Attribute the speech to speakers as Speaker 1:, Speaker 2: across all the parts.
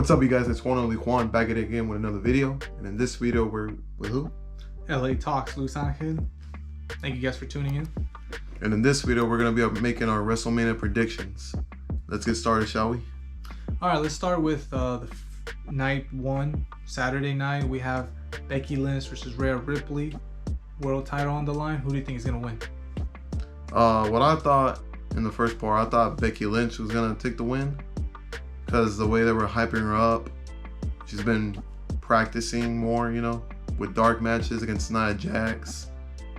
Speaker 1: What's up, you guys? It's one only Juan back at it again with another video. And in this video, we're with who?
Speaker 2: LA Talks, Luis Angel. Thank you guys for tuning in.
Speaker 1: And in this video, we're going to be making our Wrestlemania predictions. Let's get started, shall we?
Speaker 2: All right, let's start with the night one, Saturday night. We have Becky Lynch versus Rhea Ripley, world title on the line. Who do you think is going to win?
Speaker 1: What I thought in the first part, I thought Becky Lynch was going to take the win. Because the way they were hyping her up, she's been practicing more, you know, with dark matches against Nia Jax,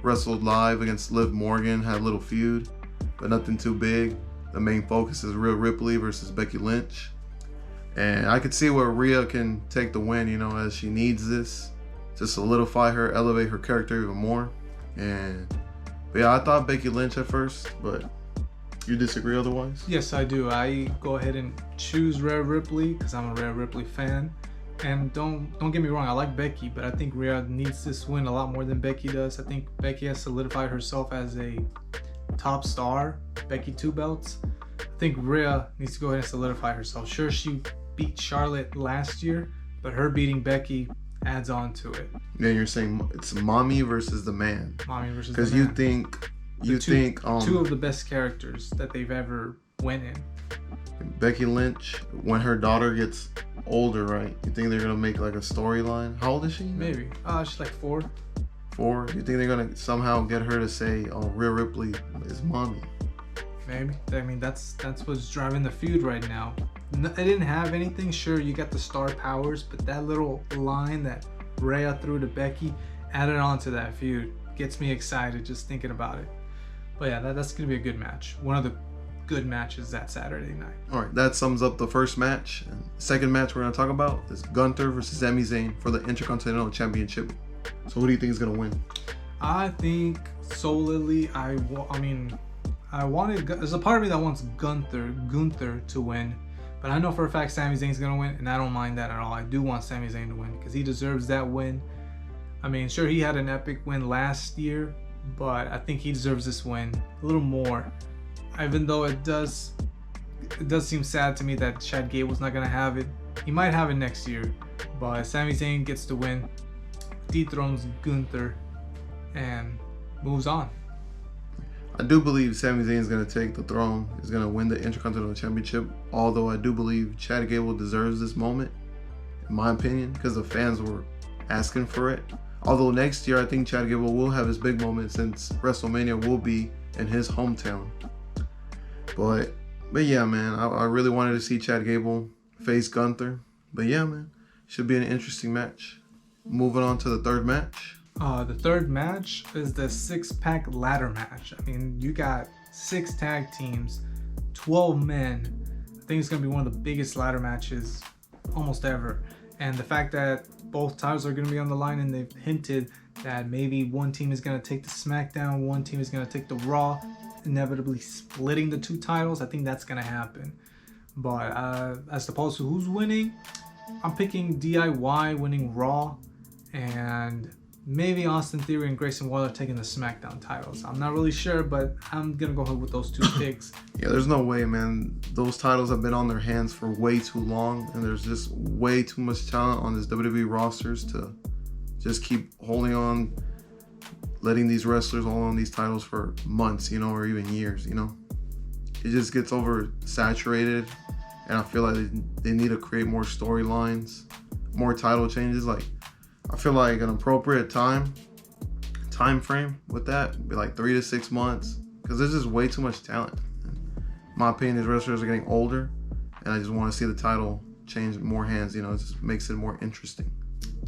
Speaker 1: wrestled live against Liv Morgan, had a little feud, but nothing too big. The main focus is Rhea Ripley versus Becky Lynch. And I could see where Rhea can take the win, you know, as she needs this to solidify her, elevate her character even more. But yeah, I thought Becky Lynch at first, but you disagree otherwise?
Speaker 2: Yes, I do. I go ahead and choose Rhea Ripley because I'm a Rhea Ripley fan. And don't get me wrong, I like Becky, but I think Rhea needs this win a lot more than Becky does. I think Becky has solidified herself as a top star. Becky 2 belts. I think Rhea needs to go ahead and solidify herself. Sure, she beat Charlotte last year, but her beating Becky adds on to it.
Speaker 1: Yeah, you're saying it's mommy versus the man.
Speaker 2: Mommy versus the man.
Speaker 1: Because you think
Speaker 2: two of the best characters that they've ever went in.
Speaker 1: Becky Lynch, when her daughter gets older, right? You think they're gonna make like a storyline? How old is she?
Speaker 2: Maybe. She's like 4.
Speaker 1: 4? You think they're gonna somehow get her to say, "Oh, Rhea Ripley is mommy"?
Speaker 2: Maybe. I mean, that's what's driving the feud right now. It didn't have anything. Sure, you got the star powers, but that little line that Rhea threw to Becky added on to that feud. Gets me excited just thinking about it. But yeah, that's gonna be a good match. One of the good matches that Saturday night.
Speaker 1: All right, that sums up the first match. And second match we're gonna talk about is Gunther versus Sami Zayn for the Intercontinental Championship. So who do you think is gonna win?
Speaker 2: I think solely, there's a part of me that wants Gunther to win, but I know for a fact Sami Zayn's gonna win, and I don't mind that at all. I do want Sami Zayn to win because he deserves that win. I mean, sure, he had an epic win last year, but I think he deserves this win a little more. Even though it does seem sad to me that Chad Gable's not gonna have it. He might have it next year, but Sami Zayn gets the win, dethrones Gunther, and moves on.
Speaker 1: I do believe Sami Zayn is gonna take the throne. He's gonna win the Intercontinental Championship. Although I do believe Chad Gable deserves this moment, in my opinion, because the fans were asking for it. Although next year I think Chad Gable will have his big moment since WrestleMania will be in his hometown. But yeah, man, I really wanted to see Chad Gable face Gunther. But yeah, man, should be an interesting match. Moving on to the third match.
Speaker 2: The third match is the 6-pack ladder match. I mean, you got 6 tag teams, 12 men. I think it's gonna be one of the biggest ladder matches almost ever. And the fact that both titles are going to be on the line, and they've hinted that maybe one team is going to take the SmackDown, one team is going to take the Raw, inevitably splitting the 2 titles. I think that's going to happen. But as opposed to who's winning, I'm picking DIY winning Raw, and maybe Austin Theory and Grayson Waller taking the SmackDown titles. I'm not really sure, but I'm going to go ahead with those 2 picks.
Speaker 1: Yeah, there's no way, man. Those titles have been on their hands for way too long, and there's just way too much talent on this WWE rosters to just keep holding on, letting these wrestlers hold on these titles for months, you know, or even years, you know. It just gets oversaturated, and I feel like they need to create more storylines, more title changes. Like, I feel like an appropriate time frame with that would be like 3 to 6 months, because there's just way too much talent. In my opinion, these wrestlers are getting older, and I just want to see the title change more hands. You know, it just makes it more interesting.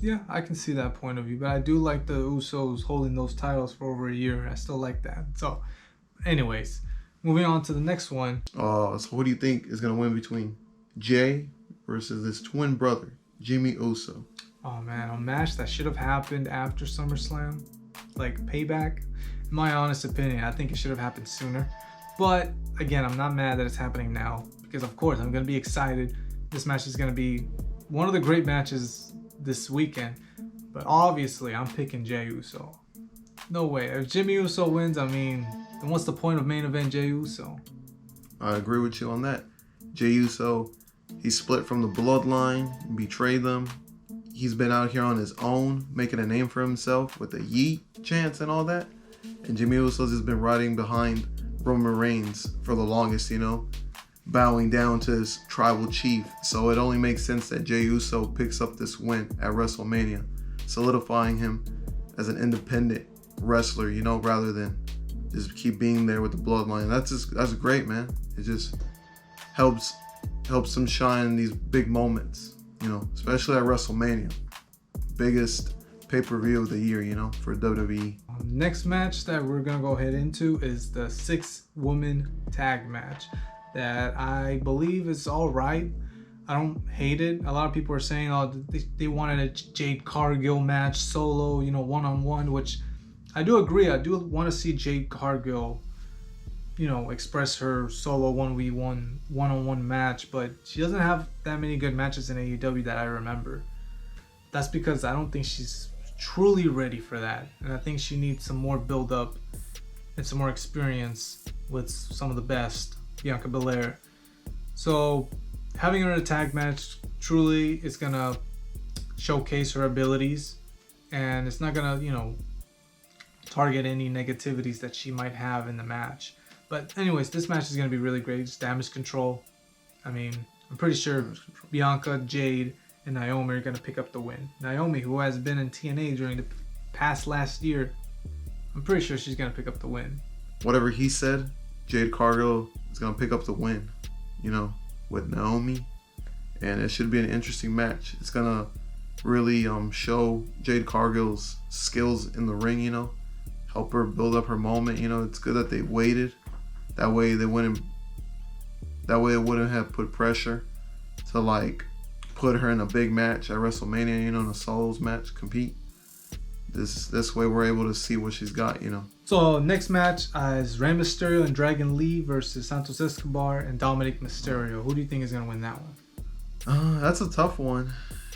Speaker 2: Yeah, I can see that point of view, but I do like the Usos holding those titles for over a year. I still like that. So, anyways, moving on to the next one.
Speaker 1: So who do you think is gonna win between Jay versus his twin brother, Jimmy Uso?
Speaker 2: Oh man, a match that should have happened after SummerSlam, like Payback. In my honest opinion, I think it should have happened sooner. But again, I'm not mad that it's happening now, because of course I'm gonna be excited. This match is gonna be one of the great matches this weekend. But obviously, I'm picking Jey Uso. No way. If Jimmy Uso wins, I mean, then what's the point of main event Jey Uso?
Speaker 1: I agree with you on that. Jey Uso He split from the bloodline, betrayed them. He's been out here on his own, making a name for himself with the yeet chants and all that. And Jimmy Uso's has been riding behind Roman Reigns for the longest, bowing down to his tribal chief. So it only makes sense that Jey Uso picks up this win at WrestleMania, solidifying him as an independent wrestler, rather than just keep being there with the bloodline. That's great, man. It just helps him shine in these big moments, especially at WrestleMania. Biggest pay-per-view of the year, for WWE.
Speaker 2: Next match that we're gonna go ahead into is the 6-woman tag match that I believe is all right. I don't hate it. A lot of people are saying, they wanted a Jade Cargill match solo, one-on-one, which I do agree. I do want to see Jade Cargill, express her solo 1v1 one-on-one match, but she doesn't have that many good matches in AEW that I remember. That's because I don't think she's truly ready for that, and I think she needs some more build-up and some more experience with some of the best, Bianca Belair. So having her in a tag match truly is gonna showcase her abilities, and it's not gonna target any negativities that she might have in the match. But anyways, this match is gonna be really great. It's damage control. I mean, I'm pretty sure Bianca, Jade, and Naomi are gonna pick up the win. Naomi, who has been in TNA during the past last year, I'm pretty sure she's gonna pick up the win.
Speaker 1: Whatever he said, Jade Cargill is gonna pick up the win, with Naomi, and it should be an interesting match. It's gonna really show Jade Cargill's skills in the ring, help her build up her moment. It's good that they waited. That way it wouldn't have put pressure to put her in a big match at WrestleMania, in a solos match, compete. This way we're able to see what she's got,
Speaker 2: So next match is Rey Mysterio and Dragon Lee versus Santos Escobar and Dominic Mysterio. Who do you think is gonna win that one?
Speaker 1: That's a tough one.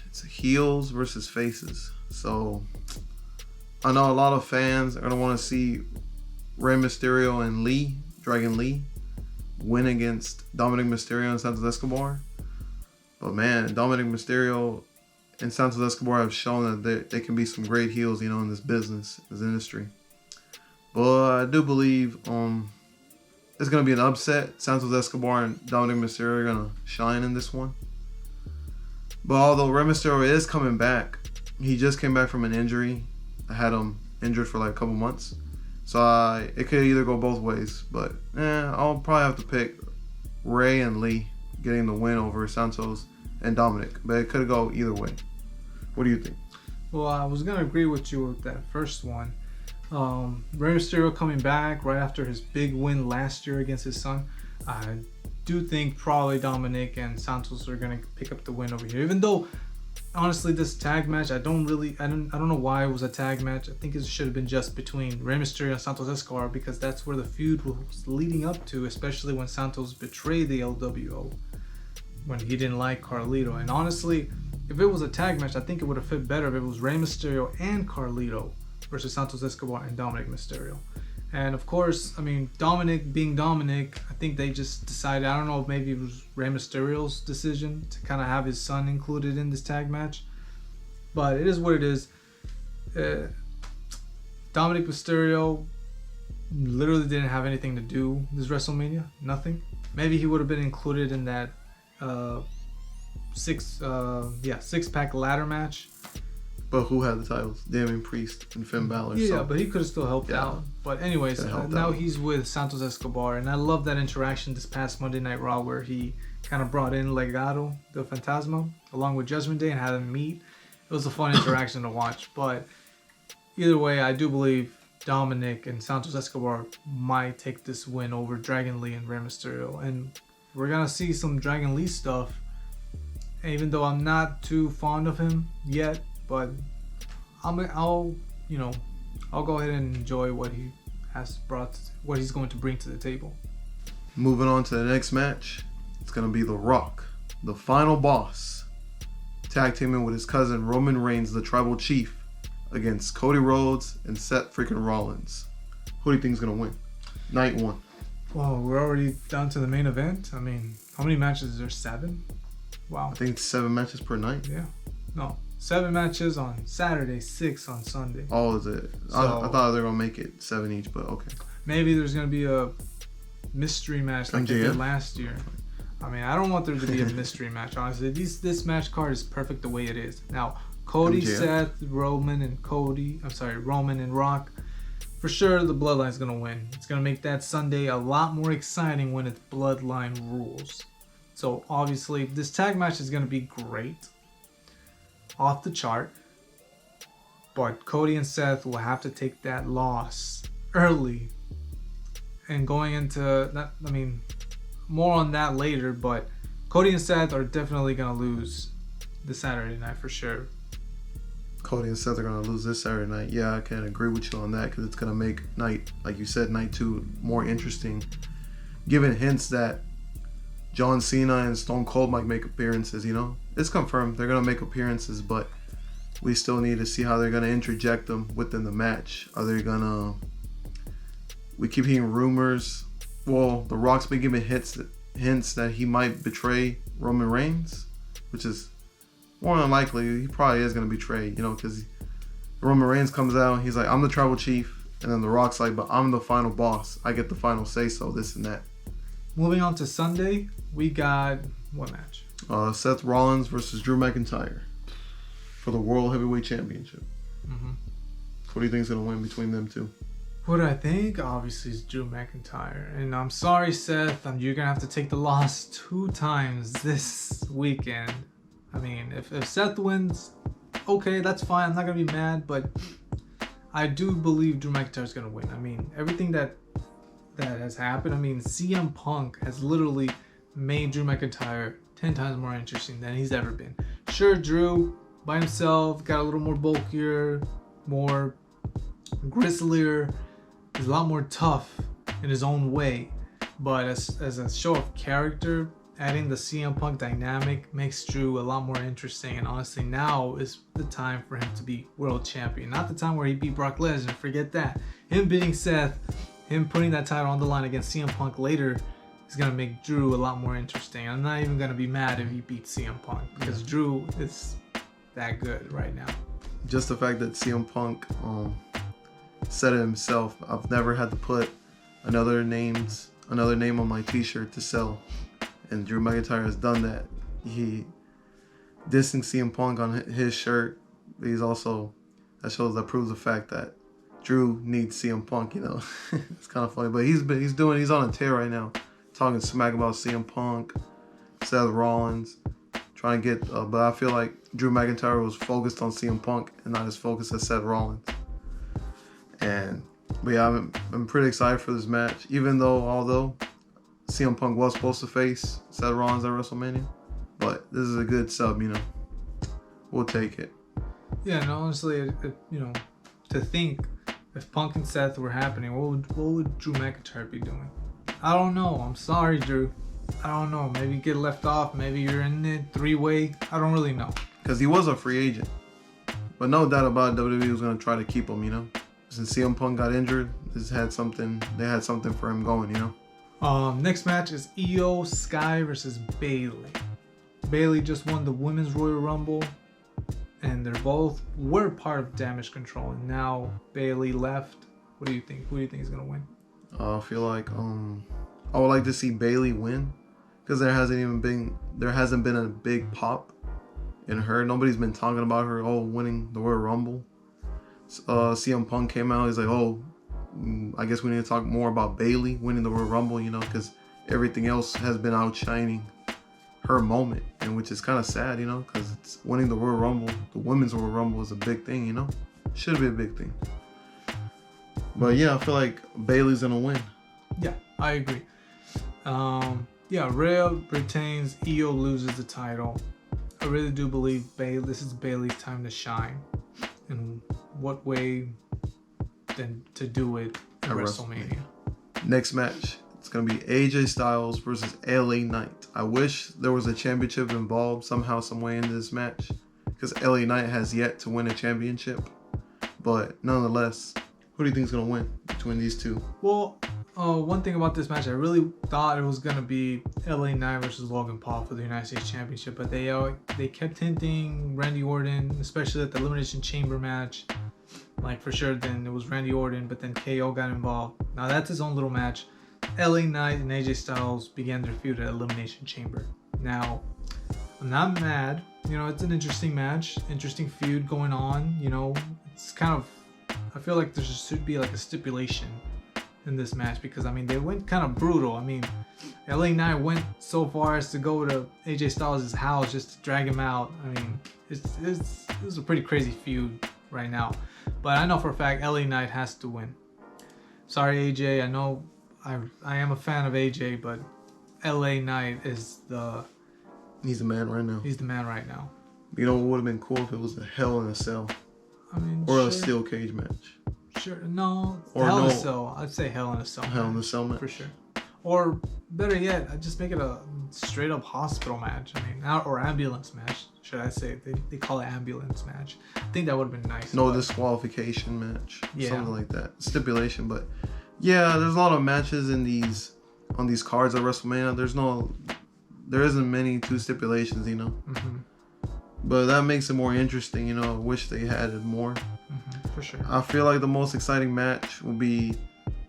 Speaker 1: It's heels versus faces. So I know a lot of fans are gonna want to see Rey Mysterio and Dragon Lee, win against Dominic Mysterio and Santos Escobar. But man, Dominic Mysterio and Santos Escobar have shown that they can be some great heels, in this business, this industry. But I do believe it's going to be an upset. Santos Escobar and Dominic Mysterio are going to shine in this one. But although Rey Mysterio is coming back, he just came back from an injury. I had him injured for a couple months. So it could either go both ways. But I'll probably have to pick Rey and Lee getting the win over Santos and Dominic. But it could go either way. What do you think?
Speaker 2: Well, I was going to agree with you with that first one. Rey Mysterio coming back right after his big win last year against his son. I do think probably Dominic and Santos are going to pick up the win over here. Even though, honestly, this tag match, I don't know why it was a tag match. I think it should have been just between Rey Mysterio and Santos Escobar, because that's where the feud was leading up to, especially when Santos betrayed the LWO, when he didn't like Carlito. And honestly, if it was a tag match, I think it would have fit better if it was Rey Mysterio and Carlito versus Santos Escobar and Dominic Mysterio. And of course, Dominic being Dominic, I think they just decided, I don't know if maybe it was Rey Mysterio's decision to kind of have his son included in this tag match. But it is what it is. Dominic Mysterio literally didn't have anything to do this WrestleMania. Nothing. Maybe he would have been included in that six-pack ladder match.
Speaker 1: But who had the titles? Damian Priest and Finn Balor.
Speaker 2: Yeah,
Speaker 1: so.
Speaker 2: but he could have still helped out. But anyways, now he's with Santos Escobar, and I love that interaction this past Monday Night Raw where he kind of brought in Legado del Fantasma along with Judgment Day and had them meet. It was a fun interaction to watch. But either way, I do believe Dominic and Santos Escobar might take this win over Dragon Lee and Rey Mysterio, and we're gonna see some Dragon Lee stuff. Even though I'm not too fond of him yet. But I'll go ahead and enjoy what he has brought, what he's going to bring to the table.
Speaker 1: Moving on to the next match, it's going to be The Rock, the final boss, tag teaming with his cousin Roman Reigns, the Tribal Chief, against Cody Rhodes and Seth freaking Rollins. Who do you think is going to win? Night one.
Speaker 2: Well, we're already down to the main event. How many matches is there? 7? Wow.
Speaker 1: I think it's 7 matches per night.
Speaker 2: Yeah. No. 7 matches on Saturday, 6 on Sunday.
Speaker 1: Oh, is it?
Speaker 2: So,
Speaker 1: I thought they were going to make it 7 each, but okay.
Speaker 2: Maybe there's going to be a mystery match like they did
Speaker 1: MJF?
Speaker 2: last year. I mean, I don't want there to be a mystery match, honestly. This match card is perfect the way it is. Now, Cody,
Speaker 1: MJF?
Speaker 2: Seth, Roman, and Rock. For sure, the Bloodline's going to win. It's going to make that Sunday a lot more exciting when it's Bloodline rules. So, obviously, this tag match is going to be great. Off the chart. But Cody and Seth will have to take that loss early. And going into that, I mean, more on that later, but Cody and Seth are definitely going to lose the Saturday night for sure.
Speaker 1: Cody and Seth are going to lose this Saturday night. Yeah, I can agree with you on that because it's going to make like you said, night 2 more interesting. Giving hints that John Cena and Stone Cold might make appearances, you know? It's confirmed. They're going to make appearances, but we still need to see how they're going to interject them within the match. Are they going to... We keep hearing rumors. Well, The Rock's been giving hints that he might betray Roman Reigns, which is more than likely. He probably is going to betray, you know, because Roman Reigns comes out, he's like, I'm the tribal chief, and then The Rock's like, but I'm the final boss. I get the final say so, this and that.
Speaker 2: Moving on to Sunday, we got what match?
Speaker 1: Seth Rollins versus Drew McIntyre for the World Heavyweight Championship.
Speaker 2: Mm-hmm.
Speaker 1: Who do you think is going to win between them two?
Speaker 2: What I think, obviously, is Drew McIntyre. And I'm sorry, Seth, you're going to have to take the loss 2 times this weekend. I mean, if Seth wins, okay, that's fine. I'm not going to be mad, but I do believe Drew McIntyre is going to win. I mean, everything that has happened, I mean, CM Punk has literally made Drew McIntyre 10 times more interesting than he's ever been. Sure, Drew, by himself, got a little more bulkier, more grislier. He's a lot more tough in his own way, but as a show of character, adding the CM Punk dynamic makes Drew a lot more interesting. And honestly, now is the time for him to be world champion. Not the time where he beat Brock Lesnar. Forget that. Him beating Seth, him putting that title on the line against CM Punk later is gonna make Drew a lot more interesting. I'm not even gonna be mad if he beats CM Punk because Drew is that good right now.
Speaker 1: Just the fact that CM Punk said it himself. I've never had to put another name on my t-shirt to sell, and Drew McIntyre has done that. He dissing CM Punk on his shirt. He's also, that proves the fact that Drew needs CM Punk, you know. It's kind of funny, but he's on a tear right now, talking smack about CM Punk, Seth Rollins, trying to get but I feel like Drew McIntyre was focused on CM Punk and not as focused as Seth Rollins. But yeah, I'm pretty excited for this match, although CM Punk was supposed to face Seth Rollins at WrestleMania, but this is a good sub, you know. We'll take it.
Speaker 2: Yeah, and honestly, you know, to think if Punk and Seth were happening, what would Drew McIntyre be doing? I don't know. I'm sorry, Drew. I don't know. Maybe you get left off. Maybe you're in it 3-way. I don't really know.
Speaker 1: Because he was a free agent, but no doubt about it, WWE was going to try to keep him, you know. Since CM Punk got injured, they had something for him going, you know.
Speaker 2: Next match is Io Sky versus Bayley. Bayley just won the Women's Royal Rumble, and were part of Damage Control, and now Bayley left. What do you think? Who do you think is gonna win?
Speaker 1: I feel like I would like to see Bayley win, because there hasn't been a big pop in her. Nobody's been talking about her winning the Royal Rumble. CM Punk came out. He's like, I guess we need to talk more about Bayley winning the Royal Rumble, you know, because everything else has been outshining her moment, and which is kind of sad, you know, because it's winning the Royal Rumble, the Women's Royal Rumble is a big thing, you know, should be a big thing. But yeah, I feel like Bayley's gonna win.
Speaker 2: Yeah, I agree. Yeah, Rhea retains, Io loses the title. I really do believe this is Bayley's time to shine. And what way than to do it at WrestleMania?
Speaker 1: Next match, it's going to be AJ Styles versus LA Knight. I wish there was a championship involved somehow, some way in this match, because LA Knight has yet to win a championship. But nonetheless, who do you think is going to win between these two?
Speaker 2: Well, One thing about this match, I really thought it was gonna be LA Knight versus Logan Paul for the United States Championship, but they kept hinting Randy Orton, especially at the Elimination Chamber match. Like for sure, then it was Randy Orton, but then KO got involved. Now that's his own little match. LA Knight and AJ Styles began their feud at Elimination Chamber. Now, I'm not mad. You know, it's an interesting match, interesting feud going on. You know, it's kind of, I feel like there should be like a stipulation in this match because, I mean, they went kind of brutal. I mean, LA Knight went so far as to go to AJ Styles' house just to drag him out. I mean, it's a pretty crazy feud right now. But I know for a fact LA Knight has to win. Sorry, AJ. I know I am a fan of AJ, but LA Knight is the...
Speaker 1: He's the man right now.
Speaker 2: He's the man right now.
Speaker 1: You know what would have been cool if it was a Hell in a Cell.
Speaker 2: I mean,
Speaker 1: or
Speaker 2: sure.
Speaker 1: a steel cage match.
Speaker 2: Sure. No.
Speaker 1: Or
Speaker 2: Hell in
Speaker 1: no.
Speaker 2: a Cell. I'd say Hell in a Cell.
Speaker 1: Hell in a Cell match.
Speaker 2: For sure. Or better yet, I'd just make it a straight up hospital match. I mean, or ambulance match, should I say. They call it ambulance match. I think that would have been nice.
Speaker 1: No disqualification match.
Speaker 2: Yeah.
Speaker 1: Something like that. Stipulation. But yeah, there's a lot of matches on these cards at WrestleMania. There isn't many two stipulations, you know.
Speaker 2: Mm-hmm.
Speaker 1: But that makes it more interesting, you know. I wish they had it more.
Speaker 2: Mm-hmm. For sure.
Speaker 1: I feel like the most exciting match will be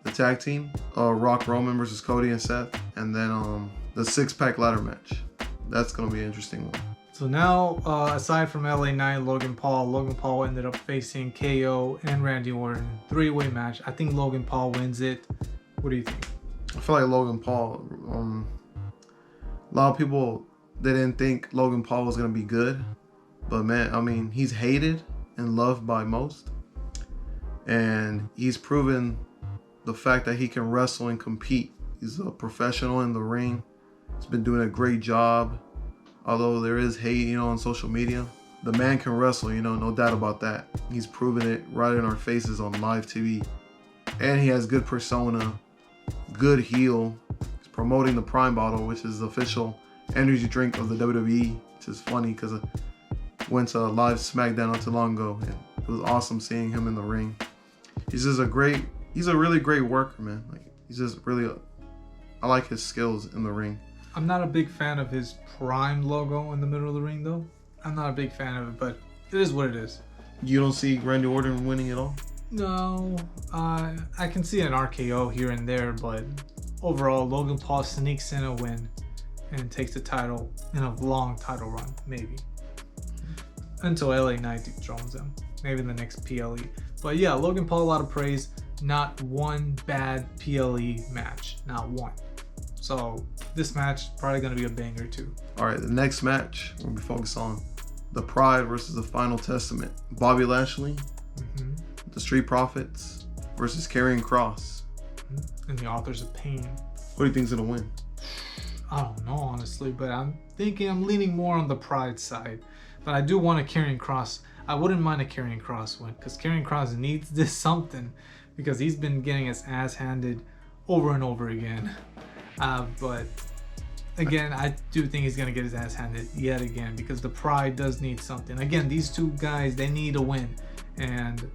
Speaker 1: the tag team, Rock Roman versus Cody and Seth, and then the six-pack ladder match. That's gonna be an interesting one.
Speaker 2: So now, aside from LA Knight, Logan Paul ended up facing KO and Randy Orton. Three-way match. I think Logan Paul wins it. What do you think?
Speaker 1: I feel like Logan Paul. A lot of people, they didn't think Logan Paul was gonna be good, but man, I mean, he's hated and loved by most, and he's proven the fact that he can wrestle and compete. He's a professional in the ring. He's been doing a great job. Although there is hate, you know, on social media, the man can wrestle, you know, no doubt about that. He's proven it right in our faces on live TV. And he has good persona, good heel. He's promoting the Prime Bottle, which is the official energy drink of the WWE, which is funny because I went to a live SmackDown not too long ago, and it was awesome seeing him in the ring. He's a really great worker, man. Like, he's just really, I like his skills in the ring.
Speaker 2: I'm not a big fan of his Prime logo in the middle of the ring, though. I'm not a big fan of it, but it is what it is.
Speaker 1: You don't see Randy Orton winning at all?
Speaker 2: No, I can see an RKO here and there, but overall, Logan Paul sneaks in a win and takes the title in a long title run, maybe. Until LA Knight dethrones him. Maybe in the next PLE. But yeah, Logan Paul, a lot of praise. Not one bad PLE match. Not one. So this match probably going to be a banger too.
Speaker 1: All right, the next match we'll be focused on the Pride versus the Final Testament. Bobby Lashley, the Street Profits versus Karrion Kross.
Speaker 2: And the Authors of Pain.
Speaker 1: Who do you think's gonna win?
Speaker 2: I don't know, honestly, but I'm leaning more on the Pride side. But I do want a Karrion Kross. I wouldn't mind a Karrion Kross win because Karrion Kross needs this something because he's been getting his ass handed over and over again. But again, I do think he's gonna get his ass handed yet again because the Pride does need something. Again, these two guys, they need a win, and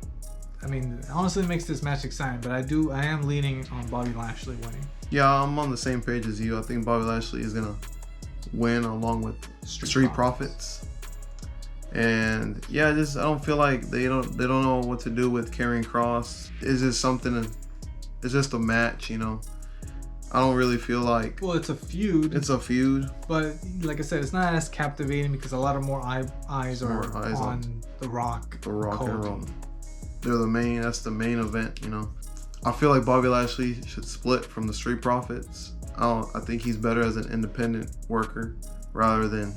Speaker 2: I mean, honestly, it makes this match exciting. But I am leaning on Bobby Lashley winning.
Speaker 1: Yeah, I'm on the same page as you. I think Bobby Lashley is gonna win along with Street Profits. And yeah, I don't feel like they don't know what to do with Karrion Kross. It's just something. It's just a match, you know. I don't really feel like.
Speaker 2: Well, it's a feud.
Speaker 1: It's a feud.
Speaker 2: But like I said, it's not as captivating because a lot of more eyes are on The Rock.
Speaker 1: The Rock and Roman. They're the main. That's the main event, you know. I feel like Bobby Lashley should split from the Street Profits. I think he's better as an independent worker rather than.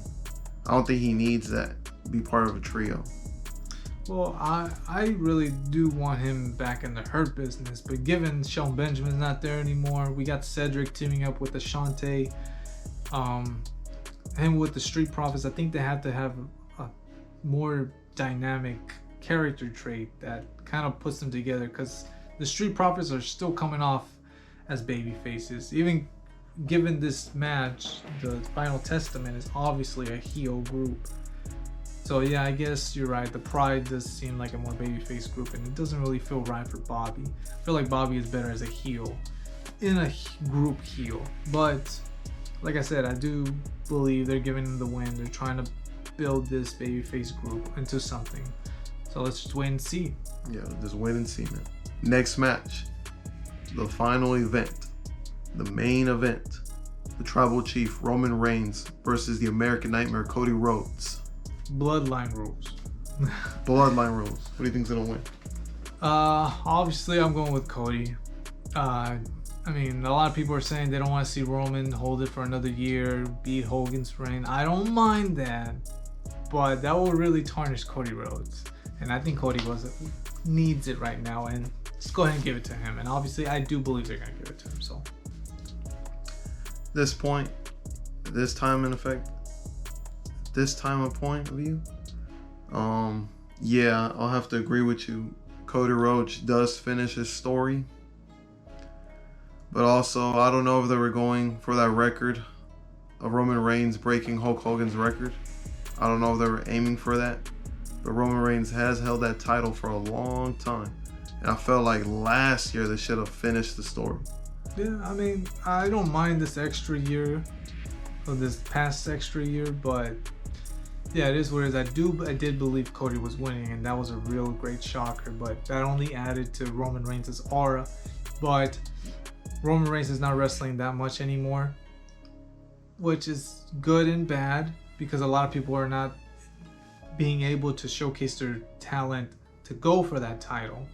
Speaker 1: I don't think he needs that. Be part of a trio.
Speaker 2: Well, I really do want him back in the Hurt Business, but given Shelton Benjamin's not there anymore, we got Cedric teaming up with Ashante, and with the Street Profits. I think they have to have a more dynamic character trait that kind of puts them together, because the Street Profits are still coming off as baby faces. Even given this match, the Final Testament is obviously a heel group. So yeah, I guess you're right. The Pride does seem like a more babyface group, and it doesn't really feel right for Bobby. I feel like Bobby is better as a heel. in a group heel. But like I said, I do believe they're giving him the win. They're trying to build this babyface group into something. So let's just wait and see.
Speaker 1: Yeah, just wait and see, man. Next match, the final event, the main event, the Tribal Chief Roman Reigns versus the American Nightmare Cody Rhodes.
Speaker 2: Bloodline rules.
Speaker 1: Bloodline rules. What do you think's gonna win?
Speaker 2: Obviously I'm going with Cody. I mean, a lot of people are saying they don't want to see Roman hold it for another year, beat Hogan's reign. I don't mind that, but that will really tarnish Cody Rhodes. And I think Cody needs it right now, and let's go ahead and give it to him. And obviously, I do believe they're gonna give it to him. So,
Speaker 1: this point, this time in effect, this time of point of view, yeah, I'll have to agree with you. Cody Rhodes does finish his story, but also I don't know if they were going for that record of Roman Reigns breaking Hulk Hogan's record. I don't know if they were aiming for that. But Roman Reigns has held that title for a long time. And I felt like last year they should have finished the story.
Speaker 2: Yeah, I mean, I don't mind this extra year, or this past extra year, but yeah, it is what it is. I did believe Cody was winning, and that was a real great shocker, but that only added to Roman Reigns' aura. But Roman Reigns is not wrestling that much anymore, which is good and bad, because a lot of people are not being able to showcase their talent to go for that title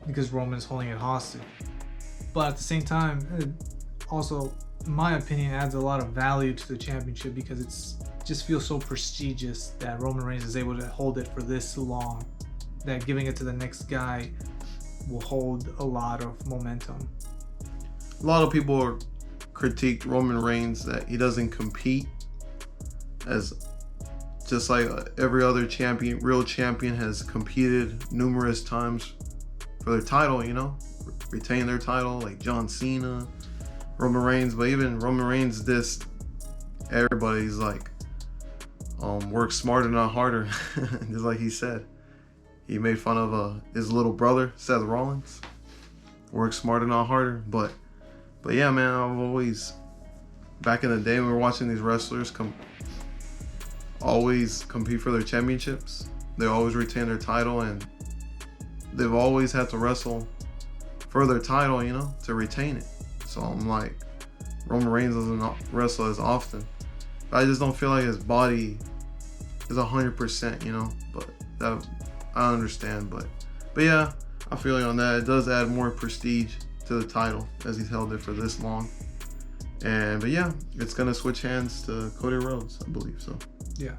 Speaker 2: because Roman's holding it hostage. But at the same time, it also, in my opinion, adds a lot of value to the championship because it's just feels so prestigious that Roman Reigns is able to hold it for this long, that giving it to the next guy will hold a lot of momentum.
Speaker 1: A lot of people critiqued Roman Reigns that he doesn't compete as just like every other champion, real champion has competed numerous times for their title, you know, retain their title, like John Cena, Roman Reigns. But even Roman Reigns, everybody's like, work smarter, not harder. Just like he said. He made fun of his little brother, Seth Rollins. Work smarter, not harder. But yeah, man, I've always, back in the day when we were watching these wrestlers always compete for their championships, they always retain their title, and they've always had to wrestle for their title, you know, to retain it. So I'm like, Roman Reigns doesn't wrestle as often. I just don't feel like his body is 100%, you know, but that I understand. But yeah, I feel like on that, it does add more prestige to the title as he's held it for this long. But yeah, it's gonna switch hands to Cody Rhodes, I believe so.
Speaker 2: Yeah.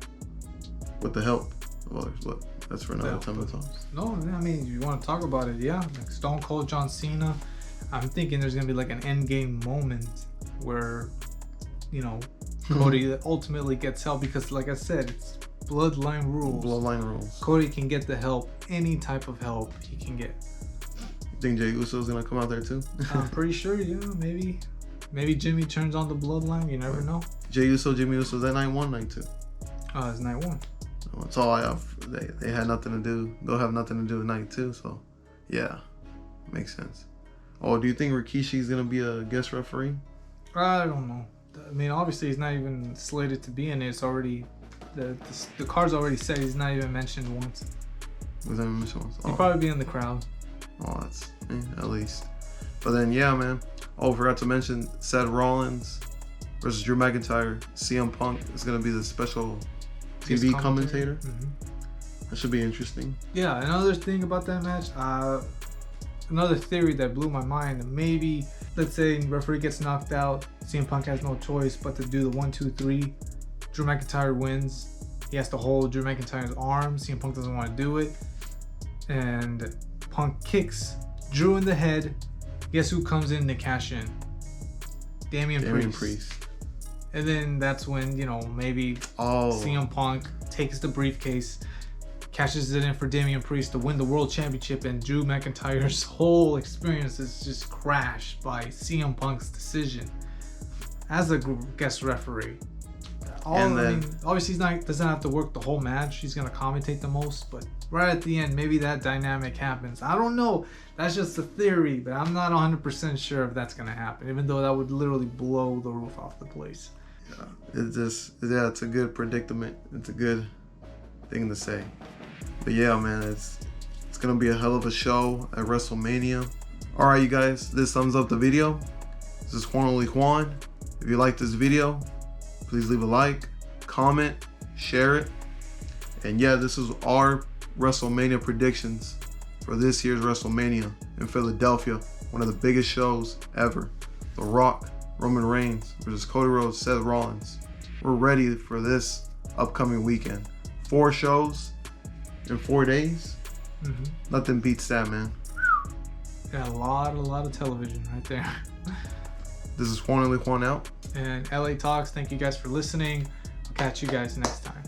Speaker 1: With the help of others, but that's for another time to talk.
Speaker 2: No, I mean, you want to talk about it, yeah. Like Stone Cold John Cena. I'm thinking there's gonna be like an end game moment where, you know, Cody ultimately gets help because, like I said, it's bloodline rules.
Speaker 1: Bloodline rules.
Speaker 2: Cody can get the help, any type of help he can get.
Speaker 1: You think Jey Uso's gonna come out there too?
Speaker 2: I'm pretty sure, yeah, maybe. Maybe Jimmy turns on the bloodline. You never know.
Speaker 1: Jey Uso, Jimmy Uso, is that night one, night two?
Speaker 2: It's night one.
Speaker 1: That's all I have. They had nothing to do. They'll have nothing to do with night two. So, yeah, makes sense. Oh, do you think Rikishi's gonna be a guest referee?
Speaker 2: I don't know. I mean, obviously he's not even slated to be in it. It's already the card's already said. He's not even mentioned once.
Speaker 1: Was that mentioned once?
Speaker 2: He'll probably be in the crowd.
Speaker 1: Oh, that's at least. But then, yeah, man. Oh, forgot to mention Seth Rollins versus Drew McIntyre. CM Punk is gonna be the special TV commentator. Mm-hmm. That should be interesting.
Speaker 2: Yeah, another thing about that match, another theory that blew my mind. Maybe, let's say referee gets knocked out, CM Punk has no choice but to do the 1, 2, 3. Drew McIntyre wins. He has to hold Drew McIntyre's arm. CM Punk doesn't want to do it. And Punk kicks Drew in the head. Guess who comes in to cash in? Damian Priest. And then that's when, you know, maybe CM Punk takes the briefcase, cashes it in for Damian Priest to win the world championship, and Drew McIntyre's whole experience is just crashed by CM Punk's decision as a guest referee. I mean, obviously doesn't have to work the whole match. He's gonna commentate the most, but right at the end, maybe that dynamic happens. I don't know. That's just a theory, but I'm not 100% sure if that's gonna happen. Even though that would literally blow the roof off the place.
Speaker 1: Yeah, it's a good predicament. It's a good thing to say. But yeah, man, it's gonna be a hell of a show at WrestleMania. All right, you guys, this sums up the video. This is Juan Oli Juan. If you like this video, please leave a like, comment, share it. And yeah, this is our WrestleMania predictions for this year's WrestleMania in Philadelphia. One of the biggest shows ever. The Rock, Roman Reigns versus Cody Rhodes, Seth Rollins. We're ready for this upcoming weekend. 4 shows in 4 days. Nothing beats that, man.
Speaker 2: Yeah, a lot of television right there.
Speaker 1: This is Juan Oli Juan out.
Speaker 2: And LA Talks, thank you guys for listening. I'll catch you guys next time.